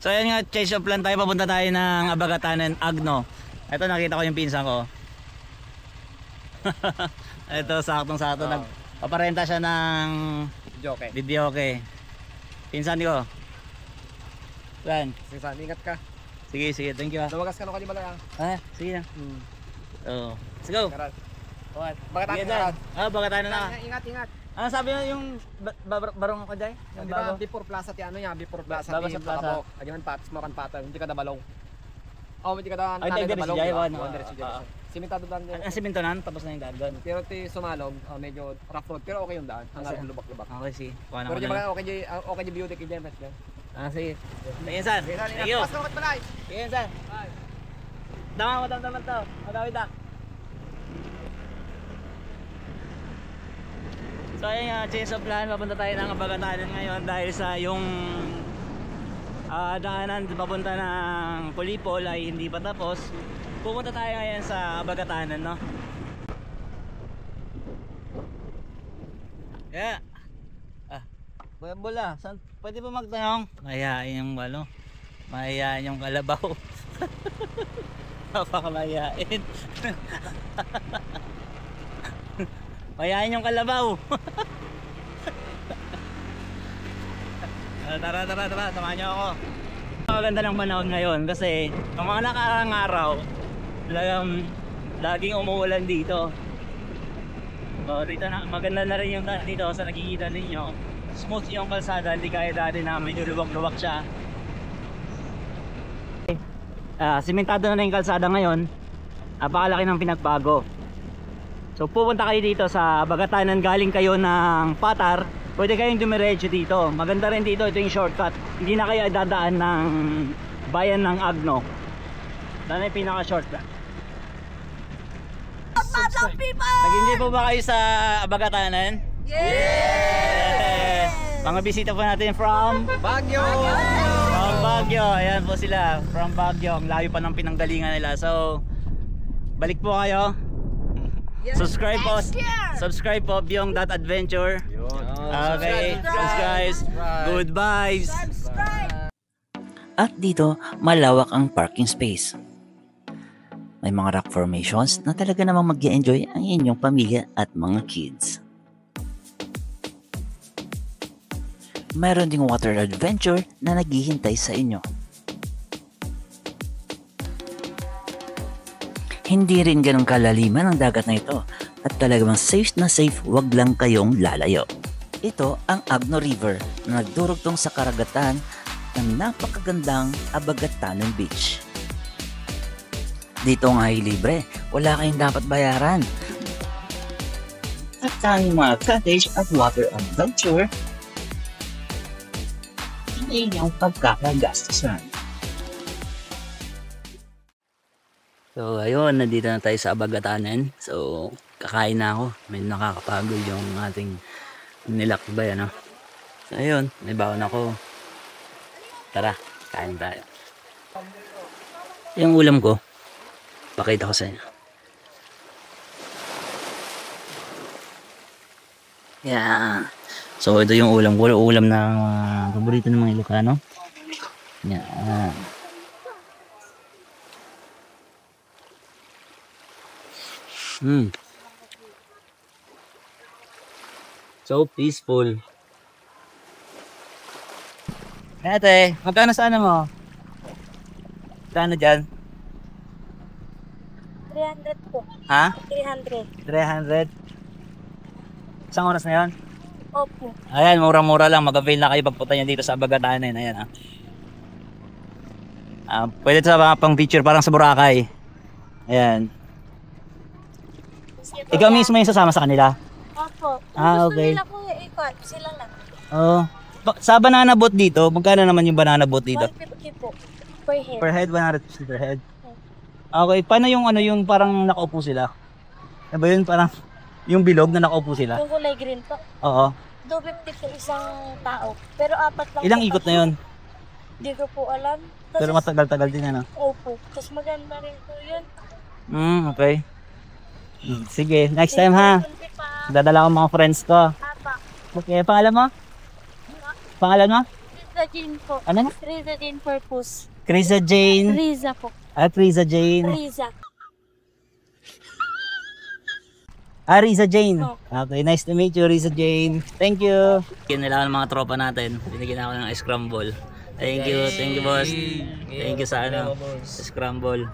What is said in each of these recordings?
So ayan nga, change of plan tayo, papunta tayo ng Abagatanan, Agno. Ito nakita ko yung pinsan ko. Ito saktong-sakto, nagpaparenta siya ng videoke. Pinsan ko. Plan. Sige, ingat ka. Sige, sige, thank you. Lumagas ka nung kalima lang. Sige na. So, let's go. Bagatanan na. Bagatanan na. Ingat, ingat. Ano sabi mo yung barong ako dyan? Yung bago? Before Plaza ti ano yan, before Plaza Bago sa Plaza. Ayan patis mo kan patag, hindi ka da balong. Oh, hindi ka da Ay, nanay da diretso balong. dyan, Diretso. Simentado daan din. Ang simintonan, tapos na yung dagan. Pero ti sumalog, medyo rough road, pero okay yung daan. Hanggang lubak-lubak. Okay, sige. Pero di ba okay di beauty kay Jemes dyan. Sige. Insan. Thank you. Pas naman balay. Insan. Dama mo tamtaman to. Magawid ah. So ayun nga, change of plan, papunta tayo ng Abagatanan ngayon dahil sa yung daanan papunta ng Kulipol ay hindi pa tapos. Pupunta tayo ngayon sa Abagatanan, no? Kaya bola, saan pwede pa magtanong? Mahihain yung mahihain yung kalabaw. Napakamahihain. Mahihain yung kalabaw. Tara, samahan niyo ako. Maganda ng panahon ngayon kasi ang mga nakaraang araw laging umuulan dito. Dito na, maganda na rin yung dito sa nakikita ninyo. Smooth yung kalsada, hindi kaya dati na medyo luwak-luwak siya. Simentado na yung kalsada ngayon. Napakalaki ng pinagbago. So pupunta kayo dito sa Abagatanan, galing kayo ng Patar, pwede kayong dumiretso dito. Maganda rin dito, ito yung shortcut. Hindi na kayo dadaan ng bayan ng Agno. Dahil yung pinaka-shortcut. Nag-enjoy po ba kayo sa Abagatanan? Yes! Mga bisita po natin from Baguio! From Baguio, ayan po sila. From Baguio, ang layo pa ng pinanggalingan nila. So, balik po kayo. Subscribe po Byong.adventure. Okay, guys, good vibes. At dito, malawak ang parking space. May mga rock formations na talaga namang mag-enjoy ang inyong pamilya at mga kids. Meron ding water adventure na naghihintay sa inyo. Hindi rin ganun kalaliman ang dagat na ito at talagang safe na safe, wag lang kayong lalayo. Ito ang Agno River na nagdurugtong sa karagatan ng napakagandang Abagatanan Beach. Dito nga ay libre, wala kayong dapat bayaran. At tanging mga cottage at water adventure ang inyong pagkakagastusan. So ayun, nandito na tayo sa Abagatanan. So kakain na ako. May nakakapagod yung ating nilakbay, ano. So ayun, may baon ako. Tara, kain tayo. Yung ulam ko, pakita ko sa inyo. Yeah. So ito yung ulam ko, ulam na paborito ng mga Ilocano. Yeah. So peaceful. Ate, magkano sa ano mo? Magkano dyan? 300 po. Ha? 300. 300? Isang oras na yun? Opo. Ayan, mura-mura lang. Mag-avail na kayo pagpunta nyo dito sa Abagatanan. Ayan, pwede sa mga pang picture parang sa Boracay. Ayan. Ikaw mismo yung sasama sa kanila? Opo. Okay. Gusto nila po ikot. Sila lang. Oo. Sa banana boat dito, magkano naman yung banana boat dito? 150 po. Per head. Per head, 150 per head. Okay, paano yung yung parang nakaupo sila? Ano ba yun, parang yung bilog na nakaupo sila? Yung kulay green po. Oo. 250 po isang tao. Pero apat lang. Ilang po ikot kasi. na yun? Hindi ko po alam. Kasi, Pero matagal-tagal din, ano? opo. Tapos maganda rin po yun. Okay. Sige, next time ha. Dadala ko mga friends ko. Apa. Okay, pangalan mo? Pangalan mo? Riza Jane po. Ano? Riza Jane Purpose. Krisa Jane. Riza po. Krisa Jane. Riza. Riza Jane. Oh. Okay, nice to meet you, Riza Jane. Thank you. Kinilangan ng mga tropa natin. Binigyan ako ng scramble. Thank you boss. Thank you sa scramble.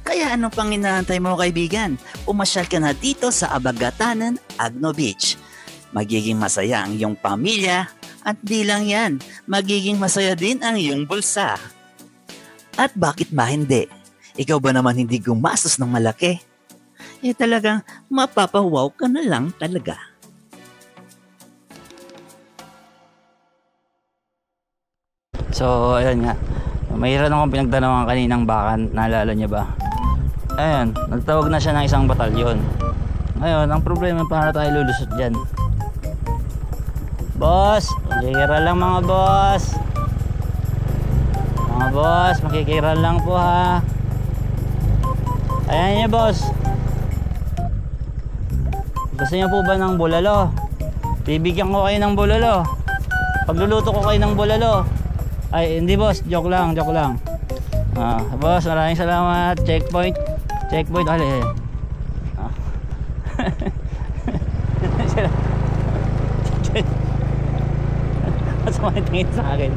Kaya ano pang inaantay mo kaibigan? Umasyal ka na dito sa Abagatanan, Agno Beach. Magiging masaya ang iyong pamilya at di lang yan, magiging masaya din ang iyong bulsa. At bakit ba hindi? Ikaw ba naman hindi gumastos ng malaki? Talagang mapapawaw ka na lang talaga. So, ayun nga. Mayroon akong pinagdanawan kaninang bakan. Naalala niyo ba? Ayun, nagtawag na siya ng isang batalyon. Ngayon, ang problema paano tayo lulusot dyan? Boss, makikira lang mga boss. Mga boss, makikira lang po ha. Ayan niyo boss. Gusto niyo po ba ng bulalo? Bibigyan ko kayo ng bulalo. Pagluluto ko kayo ng bulalo. Ay, hindi boss, joke lang. Boss, maraming salamat. Checkpoint, hali. Mas tingin sa akin.